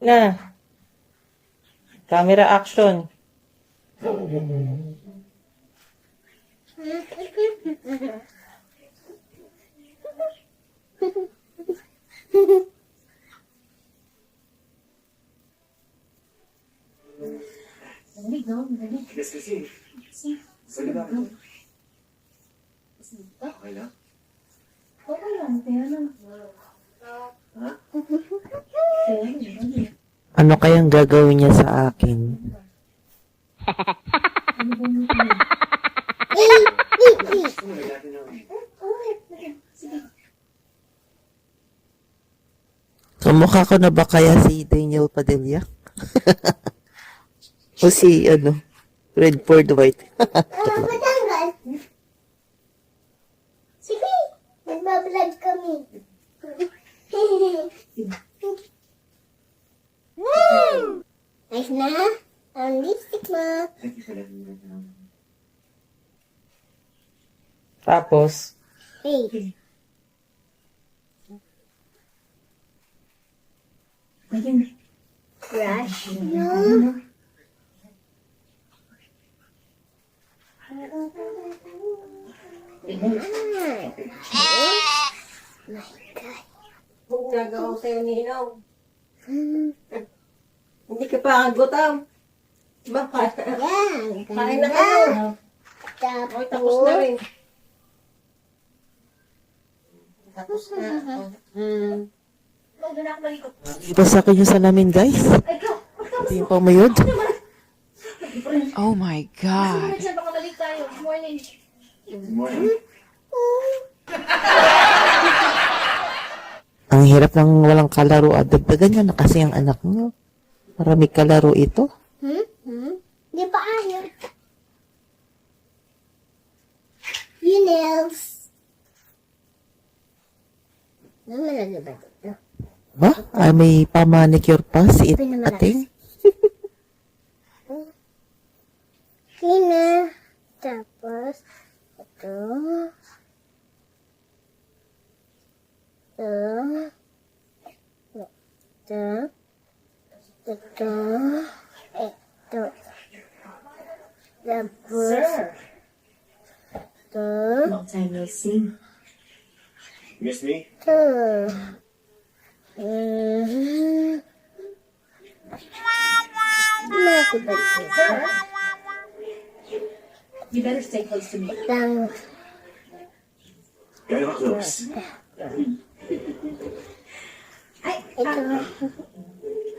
Na, camera action. Yes, kasi. Salita ko. Okay lang? Okay lang, kaya lang. Ha? Ano kayang gagawin niya sa akin? Gusto mo lagyan natin ng... Kamukha ko na ba kaya si Daniel Padilla? O si, Redford White? Matanggal. Sige, nagbablog kami. Nice na? Ang lipstick mo. Thank you for letting me know. Tapos, Hey. Brush. No. Kung nagawa sa'yo ni Inaw. Hindi ka pa gutom. Bakit? Yan. Kain na kayo. Tapos, Okay, tapos na rin. Tapos na. iba sa akin yung salamin, guys. Ito yung pamayod. Oh my God. Good morning. Ang hirap ng walang kalaro at dagdagan nyo na kasi ang anak nyo. Marami kalaro ito. Di ba ayaw? Yung nails. Naman na ba dito? Ba? Ay, may pamanicure pa si ating. Kina. Tapos, ito. Ito. Ito. Ito. Ito. Tapos, ito. Long time no see. Miss me? Ito. Mga dito. You better stay close to me. Lang. Gano'n ka close? Ito.